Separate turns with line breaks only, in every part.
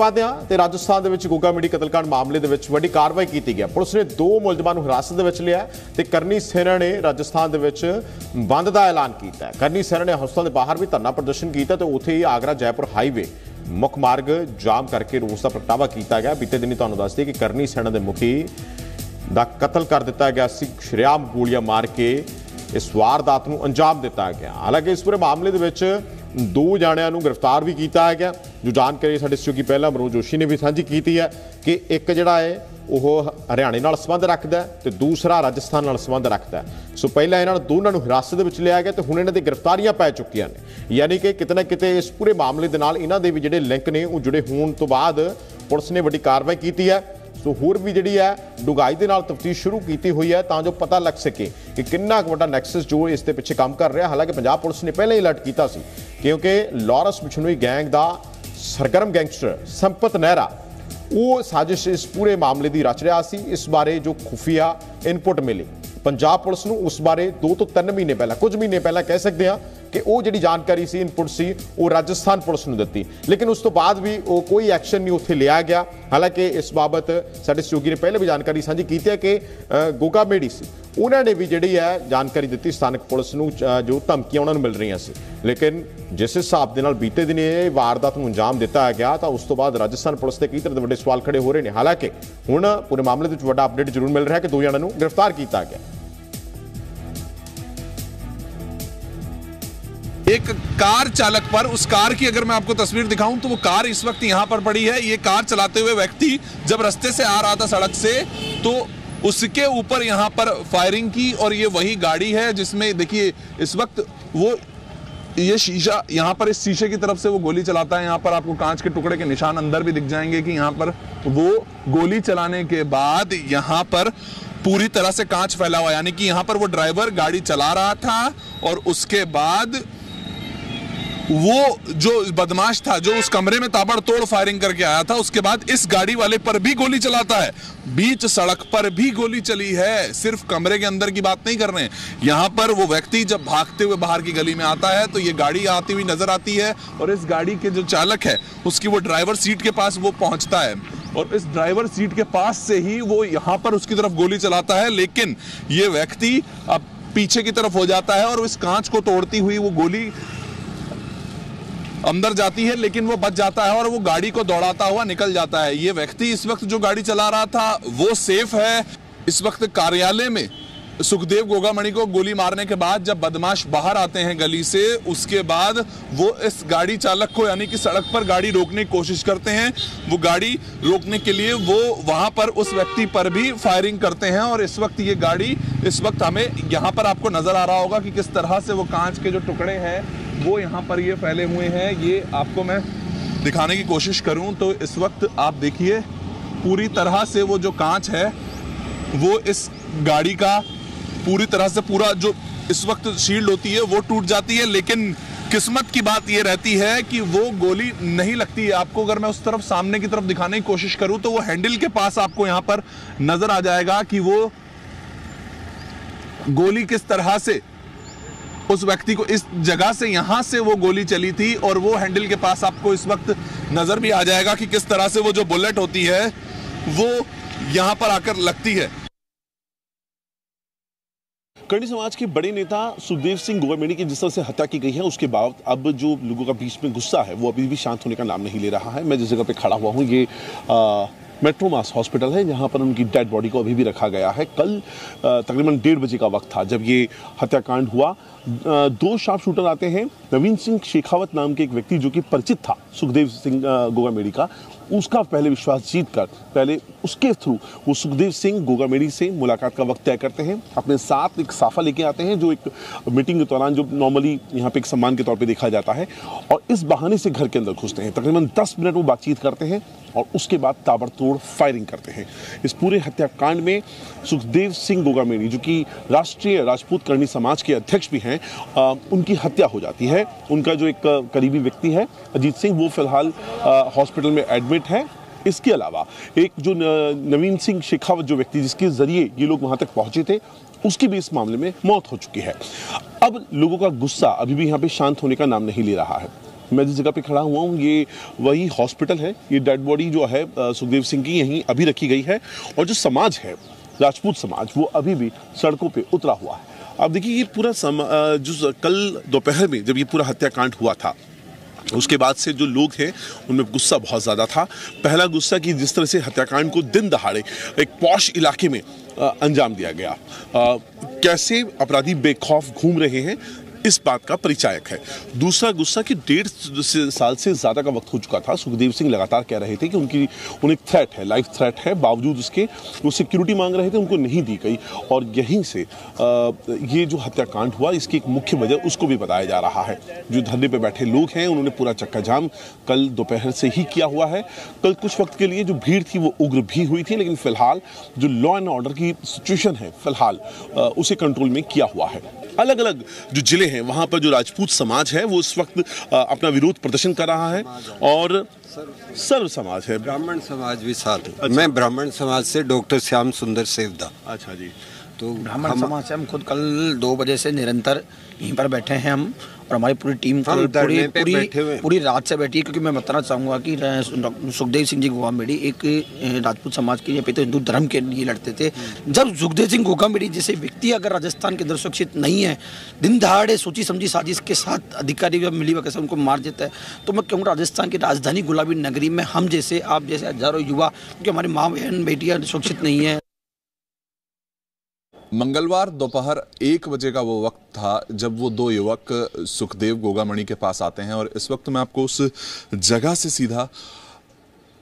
ਤੇ ਰਾਜਸਥਾਨ ਦੇ ਵਿੱਚ ਗੋਗਾ ਮੇੜੀ ਕਤਲकांड ਮਾਮਲੇ ਦੇ ਵਿੱਚ ਵੱਡੀ ਕਾਰਵਾਈ ਕੀਤੀ ਗਈ। ਪੁਲਿਸ ਨੇ 2 ਮੁਲਜ਼ਮਾਂ ਨੂੰ ਹਿਰਾਸਤ ਦੇ ਵਿੱਚ ਲਿਆ ਤੇ ਕਰਨੀ ਸੈਨਾ ਨੇ ਰਾਜਸਥਾਨ ਦੇ ਵਿੱਚ ਬੰਦ ਦਾ ਐਲਾਨ ਕੀਤਾ ਹੈ। ਕਰਨੀ ਸੈਨਾ ਨੇ ਹਸਪਤਾਲ ਦੇ ਬਾਹਰ ਵੀ ਧਰਨਾ ਪ੍ਰਦਰਸ਼ਨ ਕੀਤਾ ਤੇ ਉੱਥੇ ਹੀ ਆਗਰਾ ਜੈਪੁਰ ਹਾਈਵੇ ਮੁੱਖ ਮਾਰਗ ਜਾਮ ਕਰਕੇ ਰੋਸ ਦਾ ਪ੍ਰਗਟਾਵਾ ਕੀਤਾ ਗਿਆ। ਬੀਤੇ ਦਿਨੀ ਤੁਹਾਨੂੰ ਦੱਸ ਦਈਏ ਕਿ ਕਰਨੀ ਸੈਨਾ ਦੇ ਮੁਖੀ ਦਾ ਕਤਲ ਕਰ ਦਿੱਤਾ ਗਿਆ ਸੀ। ਸ਼ਰੇਆਮ ਗੋਲੀਆਂ ਮਾਰ ਕੇ ਇਸ ਵਾਰਦਾਤ ਨੂੰ ਅੰਜਾਮ ਦਿੱਤਾ ਗਿਆ। ਹਾਲਾਂਕਿ ਇਸ ਪੂਰੇ ਮਾਮਲੇ ਦੇ ਵਿੱਚ 2 ਜਾਣਿਆਂ ਨੂੰ गिरफ्तार भी किया गया। जो जानकारी साडे सहयोगी पहला मनोज जोशी ने भी साझी की है कि एक जिहड़ा है वह हरियाणे नाल संबंध रखता है तो दूसरा राजस्थान नाल संबंध रखता है। सो पहला इन्हां दोनों नूं हिरासत विच लिया गया तो हुण इन्हां दी गिरफ्तारियां पै चुकियां ने, यानी कि किते ना किते इस पूरे मामले दे नाल इन्हां दे भी जिहड़े लिंक ने वो जुड़े होण तो बाद पुलिस ने वड्डी कार्रवाई की है। सो होर भी जिहड़ी है डुगाई दे नाल तफ्तीश शुरू की हुई है तां जो पता लग सके कि कितना वड्डा नैक्सस जो इस दे पिछे काम कर रहा। हालांकि पंजाब पुलिस ने पहले ही अलर्ट किया सी क्योंकि लॉरेंस बिश्नोई गैंग का सरगर्म गैंगस्टर संपत नेहरा वो साजिश इस पूरे मामले की रच रहा सी। इस बारे जो खुफिया इनपुट मिली पंजाब पुलिस नूं उस बारे 2 ਤੋਂ 3 महीने पहला कुछ महीने पहला कह सकते हैं कि वो जिहड़ी जानकारी सी इनपुट सी वो राजस्थान पुलिस नूं दित्ती, लेकिन उस तो बाद भी वो कोई एक्शन नहीं उत्थे लिया गया। हालांकि इस बाबत साडे सहयोगी ने पहले भी जानकारी साझी की है कि गोगा मेड़ी सी उन्होंने भी जिहड़ी है जानकारी दी स्थानक पुलिस नूं जो धमकियां उन्होंने मिल रही सी, लेकिन जिस हिसाब के बीते दिन ये वारदात नूं अंजाम दिता गया तो उस तो बाद राजस्थान पुलिस के कई तरह के वड्डे सवाल खड़े हो रहे हैं। हालांकि हुण पूरे मामले में वड्डा अपडेट जरूर मिल रहा है कि 2 जणों नूं गिरफ्तार किया गया।
एक कार चालक पर, उस कार की अगर मैं आपको तस्वीर दिखाऊं तो वो कार इस वक्त यहां पर पड़ी है। ये कार चलाते हुए व्यक्ति जब रास्ते से आ रहा था सड़क से तो उसके ऊपर यहां पर फायरिंग की और ये वही गाड़ी है जिसमें देखिए इस वक्त वो ये शीशा यहां पर इस शीशे की तरफ से वो गोली चलाता है। यहां पर आपको कांच के टुकड़े के निशान अंदर भी दिख जाएंगे कि यहां पर वो गोली चलाने के बाद यहां पर पूरी तरह से कांच फैला हुआ, यानी कि यहां पर वो ड्राइवर गाड़ी चला रहा था और उसके बाद वो जो बदमाश था जो उस कमरे में ताबड़तोड़ फायरिंग करके आया था उसके बाद इस गाड़ी वाले पर भी गोली चलाता है। बीच सड़क पर भी गोली चली है, सिर्फ कमरे के अंदर की बात नहीं कर रहे हैं। यहां पर वो व्यक्ति जब भागते हुए बाहर की गली में आता है तो ये गाड़ी आती हुई नजर आती है और इस गाड़ी के जो चालक है उसकी वो ड्राइवर सीट के पास वो पहुंचता है और इस ड्राइवर सीट के पास से ही वो यहां पर उसकी तरफ गोली चलाता है, लेकिन ये व्यक्ति अब पीछे की तरफ हो जाता है और इस कांच को तोड़ती हुई वो गोली अंदर जाती है, लेकिन वो बच जाता है और वो गाड़ी को दौड़ाता हुआ निकल जाता है। ये व्यक्ति इस वक्त जो गाड़ी चला रहा था वो सेफ है। इस वक्त कार्यालय में सुखदेव गोगामणि को गोली मारने के बाद जब बदमाश बाहर आते हैं गली से उसके बाद वो इस गाड़ी चालक को यानी कि सड़क पर गाड़ी रोकने की कोशिश करते हैं। वो गाड़ी रोकने के लिए वो वहां पर उस व्यक्ति पर भी फायरिंग करते हैं और इस वक्त ये गाड़ी इस वक्त हमें यहाँ पर आपको नजर आ रहा होगा कि किस तरह से वो कांच के जो टुकड़े हैं वो यहाँ पर ये फैले हुए हैं। ये आपको मैं दिखाने की कोशिश करूं तो इस वक्त आप देखिए पूरी तरह से वो जो कांच है वो इस गाड़ी का पूरी तरह से पूरा जो इस वक्त शील्ड होती है वो टूट जाती है, लेकिन किस्मत की बात ये रहती है कि वो गोली नहीं लगती है। आपको अगर मैं उस तरफ सामने की तरफ दिखाने की कोशिश करूं तो वो हैंडल के पास आपको यहां पर नजर आ जाएगा कि वो गोली किस तरह से उस व्यक्ति को इस जगह से यहां से वो गोली चली थी और वो हैंडल के पास आपको इस वक्त नजर भी आ जाएगा कि किस तरह से वो जो बुलेट होती है वो यहां पर आकर लगती है।
करनी समाज के बड़े नेता सुखदेव सिंह गोगामेड़ी की जिस तरह से हत्या की गई है उसके बाद अब जो लोगों का बीच में गुस्सा है वो अभी भी शांत होने का नाम नहीं ले रहा है। मैं जिस जगह पे खड़ा हुआ हूँ ये मेट्रोमास हॉस्पिटल है जहाँ पर उनकी डेड बॉडी को अभी भी रखा गया है। कल तकरीबन 1:30 बजे का वक्त था जब ये हत्याकांड हुआ। 2 शार्प शूटर आते हैं। नवीन सिंह शेखावत नाम के एक व्यक्ति जो कि परिचित था सुखदेव सिंह गोगामेड़ी का, उसका पहले विश्वास जीत कर पहले उसके थ्रू वो सुखदेव सिंह गोगामेड़ी से मुलाकात का वक्त तय करते हैं। अपने साथ एक साफा लेके आते हैं जो एक मीटिंग के दौरान जो नॉर्मली यहाँ पे एक सम्मान के तौर पे देखा जाता है और इस बहाने से घर के अंदर घुसते हैं। तकरीबन 10 मिनट वो बातचीत करते हैं और उसके बाद ताबड़तोड़ फायरिंग करते हैं। इस पूरे हत्याकांड में सुखदेव सिंह गोगामेड़ी जो कि राष्ट्रीय राजपूत करनी समाज के अध्यक्ष भी हैं उनकी हत्या हो जाती है। उनका जो एक करीबी व्यक्ति है अजीत सिंह वो फिलहाल हॉस्पिटल में एडमिट है। इसके अलावा एक जो नवीन सिंह शेखावत जो व्यक्ति जिसके जरिए ये लोग वहां तक पहुंचे थे उसकी भी इस मामले में मौत हो चुकी है। अब लोगों का गुस्सा अभी भी यहाँ पे शांत होने का नाम नहीं ले रहा है। मैं जिस जगह पे खड़ा हुआ हूँ ये वही हॉस्पिटल है। ये डेड बॉडी जो है सुखदेव सिंह की यहीं अभी रखी गई है और जो समाज है राजपूत समाज वो अभी भी सड़कों पे उतरा हुआ है। अब देखिए ये पूरा जो कल दोपहर में जब ये पूरा हत्याकांड हुआ था उसके बाद से जो लोग हैं उनमें गुस्सा बहुत ज़्यादा था। पहला गुस्सा कि जिस तरह से हत्याकांड को दिन दहाड़े एक पॉश इलाके में अंजाम दिया गया, कैसे अपराधी बेखौफ घूम रहे हैं इस बात का परिचायक है। दूसरा गुस्सा कि 1.5 साल से ज़्यादा का वक्त हो चुका था। सुखदेव सिंह लगातार कह रहे थे कि उन्हें थ्रेट है, लाइफ थ्रेट है, बावजूद उसके वो सिक्योरिटी मांग रहे थे, उनको नहीं दी गई और यहीं से ये जो हत्याकांड हुआ इसकी एक मुख्य वजह उसको भी बताया जा रहा है। जो धरने पे बैठे लोग हैं उन्होंने पूरा चक्का जाम कल दोपहर से ही किया हुआ है। कल कुछ वक्त के लिए जो भीड़ थी वो उग्र भी हुई थी, लेकिन फिलहाल जो लॉ एंड ऑर्डर की सिचुएशन है फिलहाल उसे कंट्रोल में किया हुआ है। अलग अलग जो जिले हैं वहां पर जो राजपूत समाज है वो इस वक्त अपना विरोध प्रदर्शन कर रहा है और सर्व समाज है,
ब्राह्मण समाज भी साथ है। अच्छा। मैं ब्राह्मण समाज से डॉक्टर श्याम सुंदर सेवदा।
अच्छा जी।
तो
ब्राह्मण समाज से हम खुद कल 2 बजे से निरंतर यहीं पर बैठे हैं हम और हमारी पूरी टीम पूरी रात से बैठी है, क्योंकि मैं बताना चाहूँगा कि सुखदेव सिंह जी गोगामेडी एक राजपूत समाज के लिए तो हिंदू धर्म के लिए लड़ते थे। जब सुखदेव सिंह गोगामेडी जैसे व्यक्ति अगर राजस्थान के अंदर सुरक्षित नहीं है, दिन दहाड़े सोची समझी साजिश के साथ अधिकारी जब मिली वगैरह उनको मार देता है, तो मैं कहूँगा राजस्थान की राजधानी गुलाबी नगरी में हम जैसे आप जैसे हजारों युवा, क्योंकि हमारी माँ बहन बेटियाँ सुरक्षित नहीं है।
मंगलवार दोपहर 1 बजे का वो वक्त था जब वो 2 युवक सुखदेव गोगामणि के पास आते हैं और इस वक्त मैं आपको उस जगह से सीधा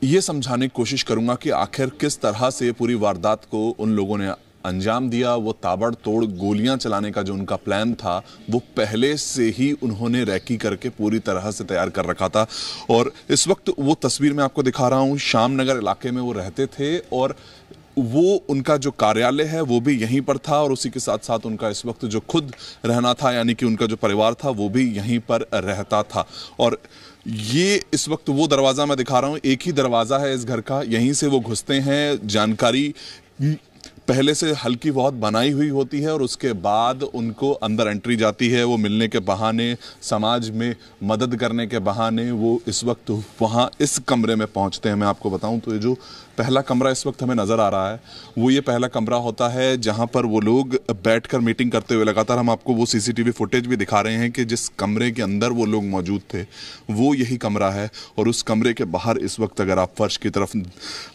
ये समझाने की कोशिश करूंगा कि आखिर किस तरह से पूरी वारदात को उन लोगों ने अंजाम दिया। वो ताबड़तोड़ गोलियां चलाने का जो उनका प्लान था वो पहले से ही उन्होंने रैकी करके पूरी तरह से तैयार कर रखा था और इस वक्त वो तस्वीर मैं आपको दिखा रहा हूँ, श्यामनगर इलाके में वो रहते थे और वो उनका जो कार्यालय है वो भी यहीं पर था और उसी के साथ साथ उनका इस वक्त जो खुद रहना था यानी कि उनका जो परिवार था वो भी यहीं पर रहता था। और ये इस वक्त वो दरवाज़ा मैं दिखा रहा हूँ, एक ही दरवाज़ा है इस घर का, यहीं से वो घुसते हैं। जानकारी पहले से हल्की बहुत बनाई हुई होती है और उसके बाद उनको अंदर एंट्री जाती है। वो मिलने के बहाने, समाज में मदद करने के बहाने वो इस वक्त वहाँ इस कमरे में पहुँचते हैं। मैं आपको बताऊँ तो ये जो पहला कमरा इस वक्त हमें नज़र आ रहा है वो ये पहला कमरा होता है जहाँ पर वो लोग बैठकर मीटिंग करते हुए, लगातार हम आपको वो सीसीटीवी फुटेज भी दिखा रहे हैं कि जिस कमरे के अंदर वो लोग मौजूद थे वो यही कमरा है। और उस कमरे के बाहर इस वक्त अगर आप फर्श की तरफ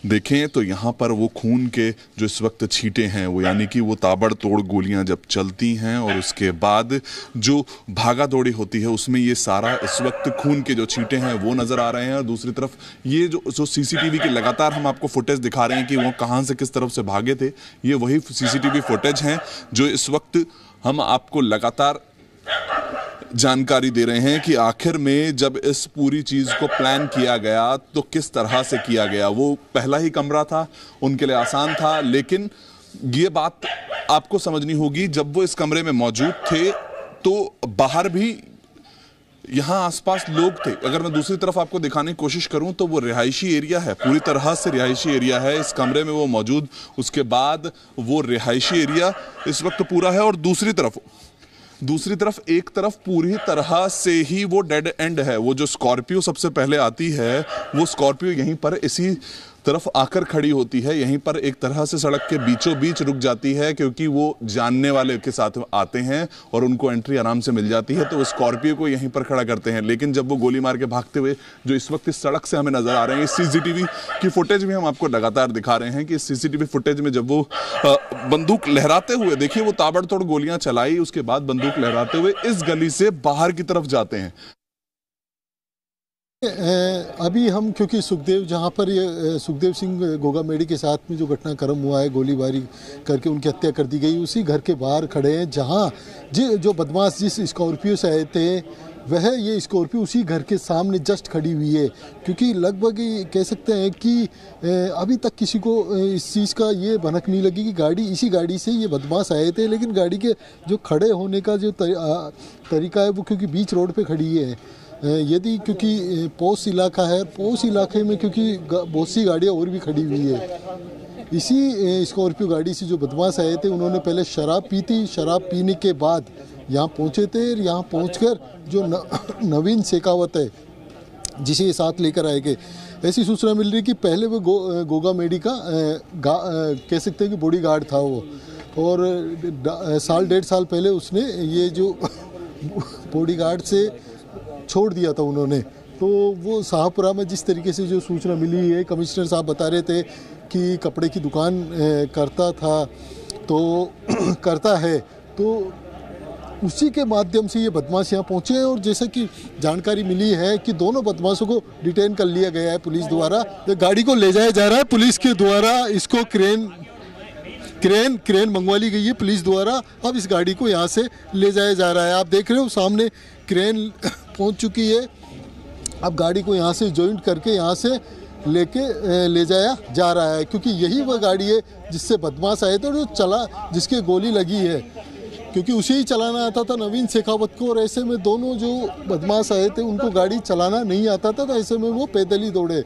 देखें तो यहाँ पर वो खून के जो इस वक्त छींटे हैं वो यानी कि वो ताबड़तोड़ गोलियां जब चलती हैं और उसके बाद जो भागा दौड़ी होती है उसमें ये सारा इस वक्त खून के जो छींटे हैं वो नजर आ रहे हैं। और दूसरी तरफ ये जो सीसीटीवी की लगातार हम आपको फुटेज दिखा रहे हैं कि वो कहां से किस तरफ से भागे थे, ये वही सीसीटीवी फुटेज हैं जो इस वक्त हम आपको लगातार जानकारी दे रहे हैं कि आखिर में जब इस पूरी चीज को प्लान किया गया तो किस तरह से किया गया। वो पहला ही कमरा था, उनके लिए आसान था, लेकिन ये बात आपको समझनी होगी जब वो इस कमरे में मौजूद थे तो बाहर भी यहाँ आसपास लोग थे। अगर मैं दूसरी तरफ आपको दिखाने की कोशिश करूं तो वो रिहायशी एरिया है, पूरी तरह से रिहायशी एरिया है। इस कमरे में वो मौजूद, उसके बाद वो रिहायशी एरिया इस वक्त पूरा है और दूसरी तरफ एक तरफ पूरी तरह से ही वो डेड एंड है। वो जो स्कॉर्पियो सबसे पहले आती है वो स्कॉर्पियो यहीं पर इसी तरफ आकर खड़ी होती है, यहीं पर एक तरह से सड़क के बीचों बीच रुक जाती है क्योंकि वो जानने वाले के साथ आते हैं और उनको एंट्री आराम से मिल जाती है, तो वो स्कॉर्पियो को यहीं पर खड़ा करते हैं। लेकिन जब वो गोली मार के भागते हुए जो इस वक्त इस सड़क से हमें नजर आ रहे हैं, इस सीसीटीवी की फुटेज भी हम आपको लगातार दिखा रहे हैं कि इस सीसीटीवी फुटेज में जब वो बंदूक लहराते हुए, देखिए वो ताबड़तोड़ गोलियां चलाई, उसके बाद बंदूक लहराते हुए इस गली से बाहर की तरफ जाते हैं।
अभी हम क्योंकि जहाँ पर ये सुखदेव सिंह गोगामेडी के साथ में जो घटनाक्रम हुआ है, गोलीबारी करके उनकी हत्या कर दी गई, उसी घर के बाहर खड़े हैं जहाँ जो बदमाश जिस स्कॉर्पियो से आए थे वह ये स्कॉर्पियो उसी घर के सामने जस्ट खड़ी हुई है। क्योंकि लगभग कह सकते हैं कि अभी तक किसी को इस चीज़ का ये भनक नहीं लगी कि इसी गाड़ी से ये बदमाश आए थे, लेकिन गाड़ी के जो खड़े होने का जो तरीका है वो क्योंकि बीच रोड पे खड़ी है। यदि क्योंकि पोस्ट इलाका है, पोस्ट इलाके में क्योंकि बहुत सी गाड़ियाँ और भी खड़ी हुई है। इसी स्कॉर्पियो गाड़ी से जो बदमाश आए थे उन्होंने पहले शराब पी थी, शराब पीने के बाद यहाँ पहुँचे थे। यहाँ पहुँचकर जो नवीन शेखावत है जिसे ये साथ लेकर आएंगे। ऐसी सूचना मिल रही कि पहले वो गोगा मेडी का कह सकते हैं कि बॉडी गार्ड था वो, और 1.5 साल पहले उसने ये जो बॉडी गार्ड से छोड़ दिया था उन्होंने। तो वो शाहपुरा में जिस तरीके से जो सूचना मिली है, कमिश्नर साहब बता रहे थे कि कपड़े की दुकान करता था तो करता है, तो उसी के माध्यम से ये बदमाश यहाँ पहुँचे हैं। और जैसे कि जानकारी मिली है कि दोनों बदमाशों को डिटेन कर लिया गया है पुलिस द्वारा। गाड़ी को ले जाया जा रहा है पुलिस के द्वारा, इसको क्रेन मंगवा ली गई है पुलिस द्वारा। अब इस गाड़ी को यहाँ से ले जाया जा रहा है। आप देख रहे हो सामने क्रेन पहुँच चुकी है। अब गाड़ी को यहाँ से जॉइंट करके यहाँ से ले जाया जा रहा है, क्योंकि यही वह गाड़ी है जिससे बदमाश आए थे, जो जिसके गोली लगी है, क्योंकि उसे ही चलाना आता था नवीन शेखावत को। और ऐसे में दोनों जो बदमाश आए थे उनको गाड़ी चलाना नहीं आता था, तो ऐसे में वो पैदल ही दौड़े।